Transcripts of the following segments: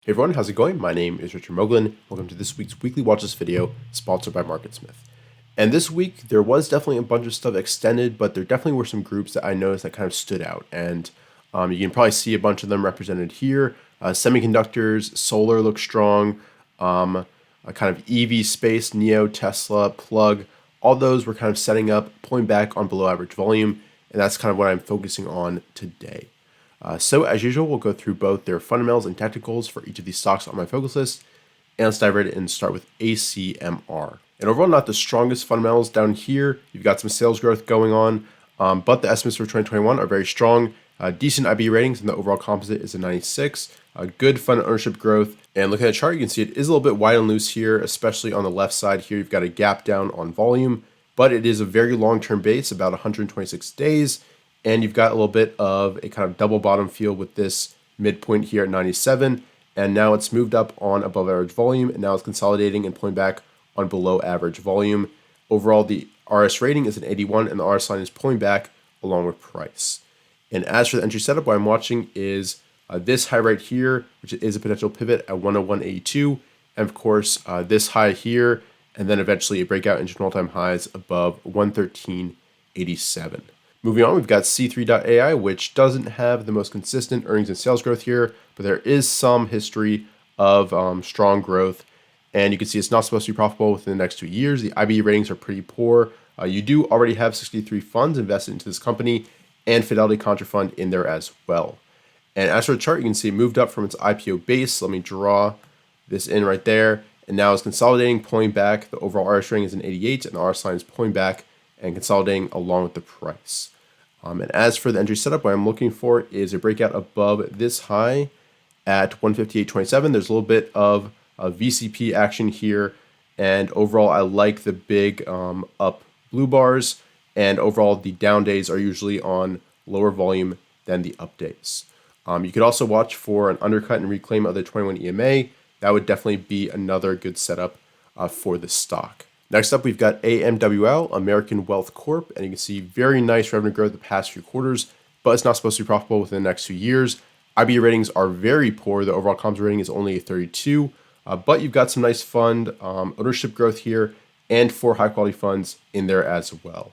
Hey everyone, how's it going? My name is Richard Moglen. Welcome to this week's Weekly Watches video, sponsored by MarketSmith. And this week, there was definitely a bunch of stuff extended, but there definitely were some groups that I noticed that kind of stood out. And you can probably see a bunch of them represented here. Semiconductors, solar looks strong, a kind of EV space, NIO, Tesla, Plug, all those were kind of setting up, pulling back on below average volume, and that's kind of what I'm focusing on today. So as usual, we'll go through both their fundamentals and technicals for each of these stocks on my focus list. And let's dive right in and start with ACMR. And overall, not the strongest fundamentals down here. You've got some sales growth going on, but the estimates for 2021 are very strong. Decent IB ratings, and the overall composite is a 96. Good fund ownership growth. And looking at the chart, you can see it is a little bit wide and loose here, especially on the left side here. You've got a gap down on volume, but it is a very long-term base, about 126 days. And you've got a little bit of a kind of double bottom feel with this midpoint here at 97. And now it's moved up on above average volume, and now it's consolidating and pulling back on below average volume. Overall, the RS rating is an 81, and the RS line is pulling back along with price. And as for the entry setup, what I'm watching is this high right here, which is a potential pivot at 101.82. And of course, this high here, and then eventually a breakout into all-time highs above 113.87. Moving on, we've got C3.ai, which doesn't have the most consistent earnings and sales growth here, but there is some history of strong growth. And you can see it's not supposed to be profitable within the next 2 years. The IB ratings are pretty poor. You do already have 63 funds invested into this company and Fidelity Contra Fund in there as well. And as for the chart, you can see it moved up from its IPO base. Let me draw this in right there. And now it's consolidating, pulling back. The overall RS rating is an 88, and the RS line is pulling back and consolidating along with the price. And as for the entry setup, what I'm looking for is a breakout above this high at 158.27. There's a little bit of VCP action here, and overall I like the big up blue bars, and overall the down days are usually on lower volume than the up days. You could also watch for an undercut and reclaim of the 21 EMA. That would definitely be another good setup for the stock. Next up, we've got AMWL, American Wealth Corp, and you can see very nice revenue growth the past few quarters, but it's not supposed to be profitable within the next 2 years. IB ratings are very poor. The overall comps rating is only a 32, but you've got some nice fund ownership growth here and 4 high-quality funds in there as well.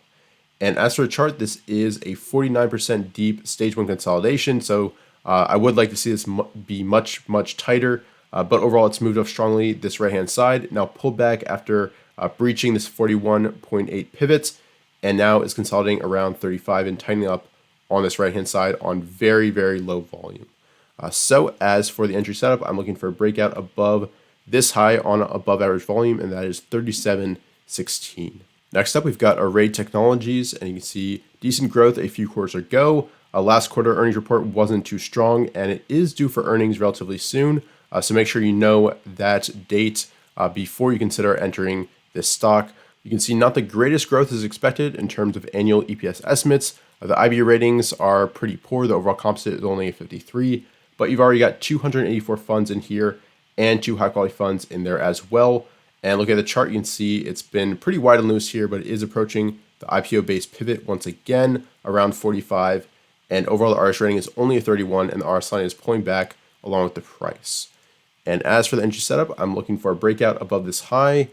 And as for the chart, this is a 49% deep stage 1 consolidation, so I would like to see this be much, much tighter, but overall it's moved up strongly this right-hand side. Now pulled back after breaching this 41.8 pivots, and now is consolidating around 35 and tightening up on this right-hand side on very, very low volume. So as for the entry setup, I'm looking for a breakout above this high on above average volume, and that is 37.16. Next up, we've got ARRY Technologies, and you can see decent growth a few quarters ago. Last quarter earnings report wasn't too strong, and it is due for earnings relatively soon. So make sure you know that date before you consider entering this stock. You can see not the greatest growth is expected in terms of annual EPS estimates. The IB ratings are pretty poor. The overall composite is only a 53, but you've already got 284 funds in here and 2 high quality funds in there as well. And look at the chart, you can see it's been pretty wide and loose here, but it is approaching the IPO based pivot once again around 45. And overall the RS rating is only a 31, and the RS line is pulling back along with the price. And as for the entry setup, I'm looking for a breakout above this high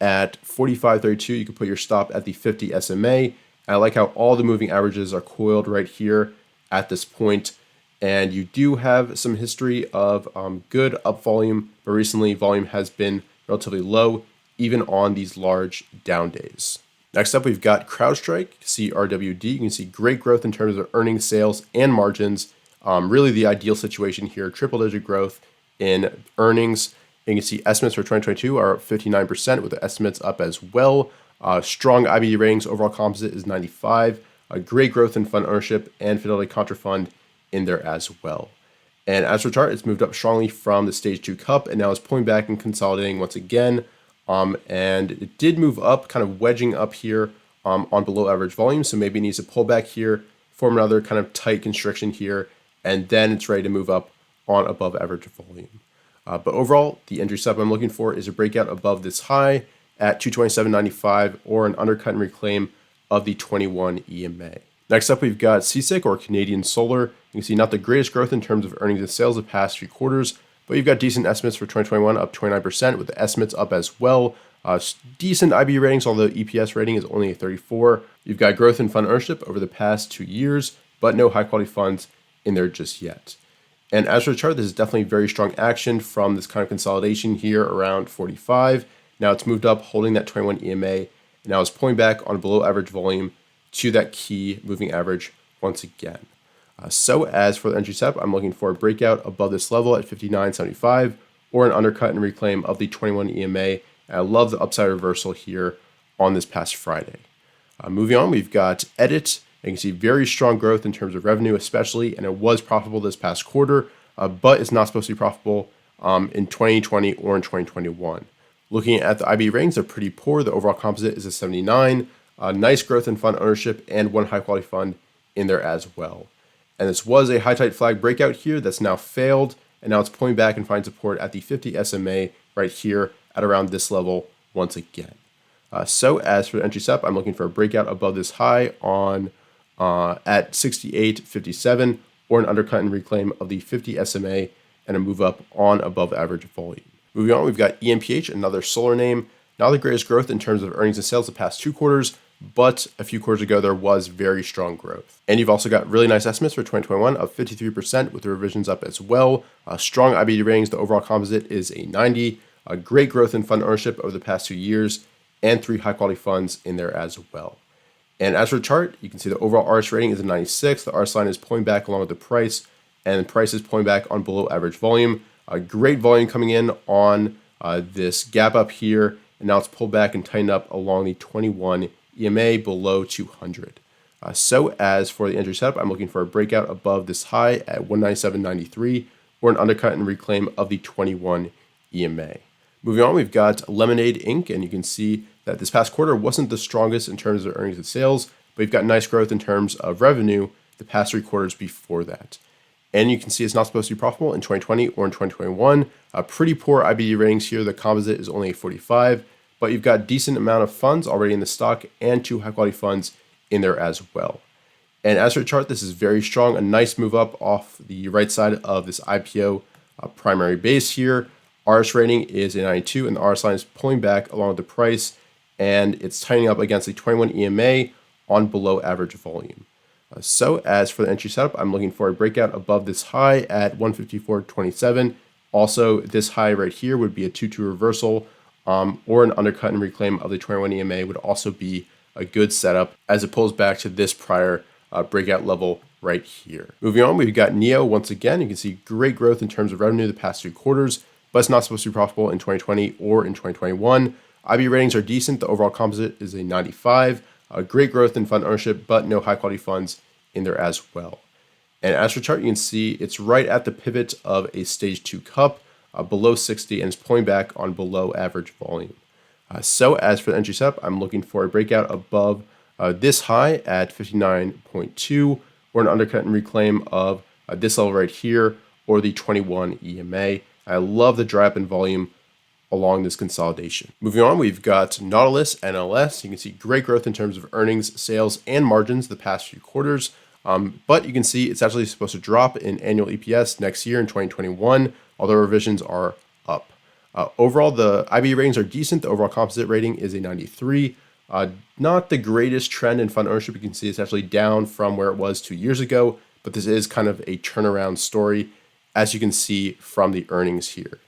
at 45.32. You can put your stop at the 50 SMA. And I like how all the moving averages are coiled right here at this point. And you do have some history of good up volume, but recently volume has been relatively low, even on these large down days. Next up, we've got CrowdStrike, CRWD. You can see great growth in terms of earnings, sales, and margins. Really the ideal situation here, triple-digit growth in earnings. And you can see estimates for 2022 are 59%, with the estimates up as well. Strong IB ratings, overall composite is 95. Great growth in fund ownership and Fidelity Contra Fund in there as well. And as for chart, it's moved up strongly from the stage 2 cup, and now it's pulling back and consolidating once again. And it did move up, kind of wedging up here on below average volume. So maybe it needs to pull back here, form another kind of tight constriction here, and then it's ready to move up on above average volume. But overall, the entry setup I'm looking for is a breakout above this high at 227.95 or an undercut and reclaim of the 21 EMA. Next up, we've got CSIQ or Canadian Solar. You can see not the greatest growth in terms of earnings and sales the past few quarters, but you've got decent estimates for 2021 up 29% with the estimates up as well. Decent IB ratings, although EPS rating is only a 34. You've got growth in fund ownership over the past 2 years, but no high quality funds in there just yet. And as for the chart, this is definitely very strong action from this kind of consolidation here around 45. Now it's moved up, holding that 21 EMA, and now it's pulling back on below average volume to that key moving average once again. So as for the entry setup, I'm looking for a breakout above this level at 59.75 or an undercut and reclaim of the 21 EMA. And I love the upside reversal here on this past Friday. Moving on, we've got Edit. You can see very strong growth in terms of revenue, especially, and it was profitable this past quarter, but it's not supposed to be profitable in 2020 or in 2021. Looking at the IB ratings, they're pretty poor. The overall composite is a 79. Nice growth in fund ownership and one high quality fund in there as well. And this was a high tight flag breakout here that's now failed, and now it's pulling back and finding support at the 50 SMA right here at around this level once again. So as for the entry setup, I'm looking for a breakout above this high on at 68.57 or an undercut and reclaim of the 50 SMA and a move up on above average volume. Moving on, we've got ENPH, another solar name. Not the greatest growth in terms of earnings and sales the past 2 quarters, but a few quarters ago there was very strong growth. And you've also got really nice estimates for 2021 of 53% with the revisions up as well. Strong IBD ratings, the overall composite is a 90. Great growth in fund ownership over the past 2 years and 3 high quality funds in there as well. And as for the chart, you can see the overall RS rating is a 96. The RS line is pulling back along with the price, and the price is pulling back on below average volume. A great volume coming in on this gap up here, and now it's pulled back and tightened up along the 21 EMA below 200. So as for the entry setup, I'm looking for a breakout above this high at 197.93 or an undercut and reclaim of the 21 EMA. Moving on, we've got Lemonade Inc., and you can see that this past quarter wasn't the strongest in terms of earnings and sales, but we've got nice growth in terms of revenue the past 3 quarters before that. And you can see it's not supposed to be profitable in 2020 or in 2021. Pretty poor IBD ratings here. The composite is only a 45, but you've got decent amount of funds already in the stock and 2 high quality funds in there as well. And as for the chart, this is very strong. A nice move up off the right side of this IPO primary base here. RS rating is a 92, and the RS line is pulling back along with the price, and it's tightening up against the 21 EMA on below average volume. So as for the entry setup, I'm looking for a breakout above this high at 154.27. Also, this high right here would be a 2-2 reversal, or an undercut and reclaim of the 21 EMA would also be a good setup as it pulls back to this prior breakout level right here. Moving on, we've got NIO once again. You can see great growth in terms of revenue the past 2 quarters, but it's not supposed to be profitable in 2020 or in 2021. IB ratings are decent. The overall composite is a 95. Great growth in fund ownership, but no high quality funds in there as well. And as for chart, you can see it's right at the pivot of a stage 2 cup below 60, and it's pulling back on below average volume. So as for the entry setup, I'm looking for a breakout above this high at 59.2 or an undercut and reclaim of this level right here or the 21 EMA. I love the dry up in volume along this consolidation. Moving on, we've got Nautilus NLS. You can see great growth in terms of earnings, sales, and margins the past few quarters. But you can see it's actually supposed to drop in annual EPS next year in 2021, although revisions are up. Overall, the IB ratings are decent. The overall composite rating is a 93. Not the greatest trend in fund ownership. You can see it's actually down from where it was 2 years ago, but this is kind of a turnaround story, as you can see from the earnings here.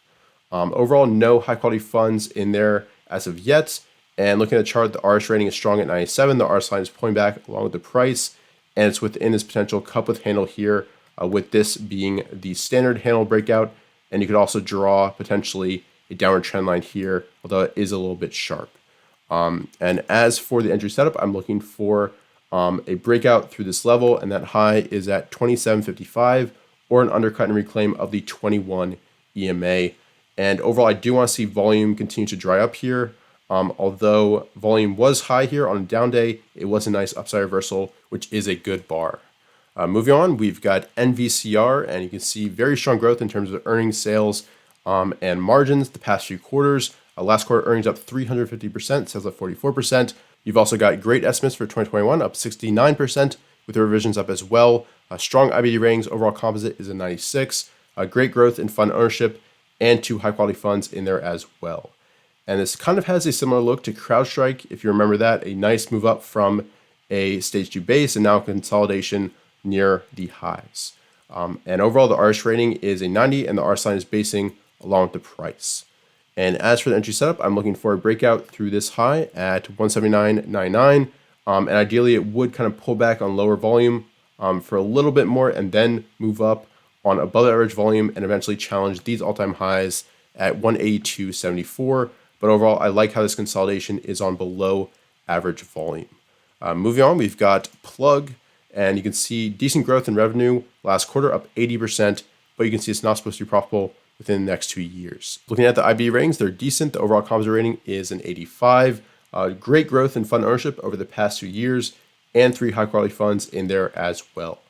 Overall, no high quality funds in there as of yet. And looking at the chart, the RS rating is strong at 97. The RS line is pulling back along with the price, and it's within this potential cup with handle here, with this being the standard handle breakout. And you could also draw potentially a downward trend line here, although it is a little bit sharp. And as for the entry setup, I'm looking for a breakout through this level, and that high is at 27.55 or an undercut and reclaim of the 21 EMA. And overall, I do want to see volume continue to dry up here. Although volume was high here on a down day, it was a nice upside reversal, which is a good bar. Moving on, we've got NVCR, and you can see very strong growth in terms of earnings, sales, and margins the past few quarters. Last quarter earnings up 350%, sales up 44%. You've also got great estimates for 2021, up 69%, with the revisions up as well. Strong IBD ratings, overall composite is a 96. Great growth in fund ownership, and 2 high quality funds in there as well. And this kind of has a similar look to CrowdStrike, if you remember that, a nice move up from a stage 2 base and now consolidation near the highs. And overall, the RS rating is a 90 and the RS line is basing along with the price. And as for the entry setup, I'm looking for a breakout through this high at 179.99. And ideally, it would kind of pull back on lower volume for a little bit more and then move up on above average volume and eventually challenge these all-time highs at 182.74. But overall, I like how this consolidation is on below average volume. Moving on, we've got Plug, and you can see decent growth in revenue last quarter, up 80%, but you can see it's not supposed to be profitable within the next 2 years. Looking at the IB ratings, they're decent. The overall composite rating is an 85. Great growth in fund ownership over the past 2 years, and 3 high-quality funds in there as well.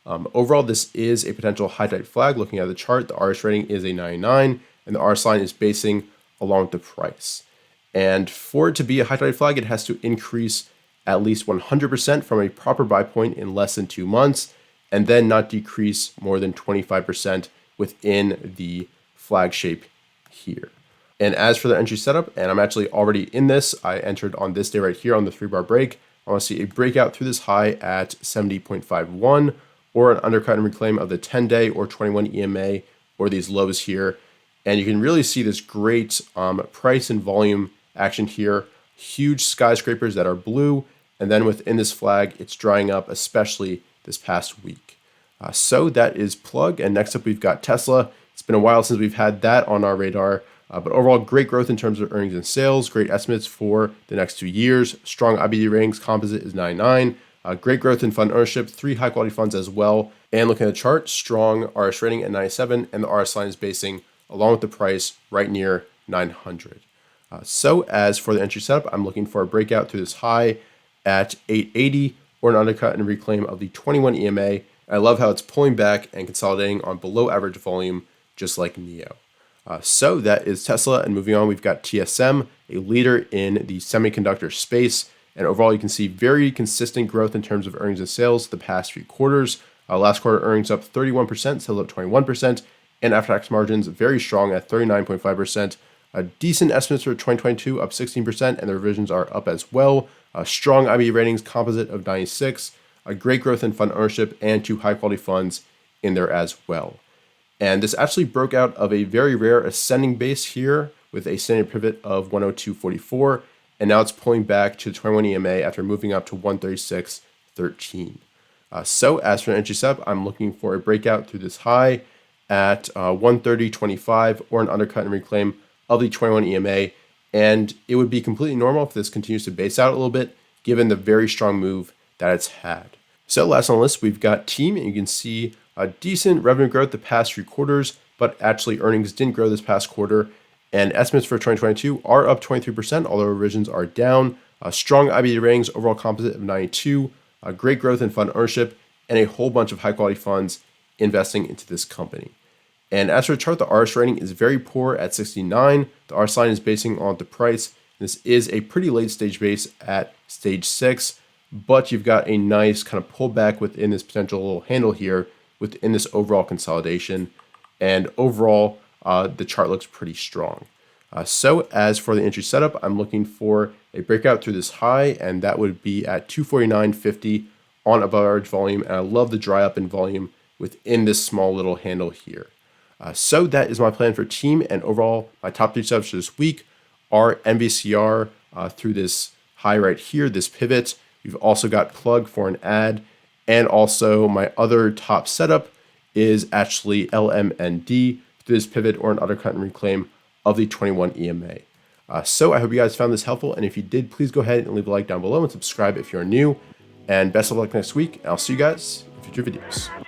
Overall, this is a potential high tide flag. Looking at the chart, the RS rating is a 99, and the RS line is basing along with the price. And for it to be a high tide flag, it has to increase at least 100% from a proper buy point in less than 2 months, and then not decrease more than 25% within the flag shape here. And as for the entry setup, and I'm actually already in this, I entered on this day right here on the 3-bar break. I want to see a breakout through this high at 70.51 or an undercut and reclaim of the 10-day or 21 EMA or these lows here. And you can really see this great price and volume action here. Huge skyscrapers that are blue. And then within this flag, it's drying up, especially this past week. So that is Plug. And next up, we've got Tesla. It's been a while since we've had that on our radar. But overall, great growth in terms of earnings and sales. Great estimates for the next 2 years. Strong IBD ratings. Composite is 99. Great growth in fund ownership. 3 high-quality funds as well. And looking at the chart, strong RS rating at 97. And the RS line is basing along with the price right near 900. So as for the entry setup, I'm looking for a breakout through this high at 880 or an undercut and reclaim of the 21 EMA. I love how it's pulling back and consolidating on below average volume, just like NIO. So that is Tesla. And moving on, we've got TSM, a leader in the semiconductor space. And overall, you can see very consistent growth in terms of earnings and sales the past few quarters. Last quarter earnings up 31%, sales up 21%, and after-tax margins very strong at 39.5%. Decent estimates for 2022, up 16%, and the revisions are up as well. Strong IB ratings, composite of 96. Great growth in fund ownership, and 2 high-quality funds in there as well. And this actually broke out of a very rare ascending base here with a standard pivot of 102.44, and now it's pulling back to 21 EMA after moving up to 136.13. So as for an entry setup, I'm looking for a breakout through this high at 130.25 or an undercut and reclaim of the 21 EMA, and it would be completely normal if this continues to base out a little bit, given the very strong move that it's had. So last on the list, we've got Team, and you can see a decent revenue growth the past 3 quarters, but actually earnings didn't grow this past quarter, and estimates for 2022 are up 23%, although revisions are down. Strong IBD ratings, overall composite of 92, great growth in fund ownership, and a whole bunch of high-quality funds investing into this company. And as for the chart, the RS rating is very poor at 69. The RS line is basing on the price. This is a pretty late stage base at stage 6, but you've got a nice kind of pullback within this potential little handle here within this overall consolidation. And overall, the chart looks pretty strong. So as for the entry setup, I'm looking for a breakout through this high, and that would be at 249.50 on above average volume. And I love the dry up in volume within this small little handle here. So that is my plan for Team, and overall, my top 3 setups for this week are NVCR through this high right here, this pivot. You've also got Plug for an ad, and also my other top setup is actually LMND through this pivot or an undercut and reclaim of the 21 EMA. So I hope you guys found this helpful, and if you did, please go ahead and leave a like down below and subscribe if you're new, and best of luck next week, and I'll see you guys in future videos.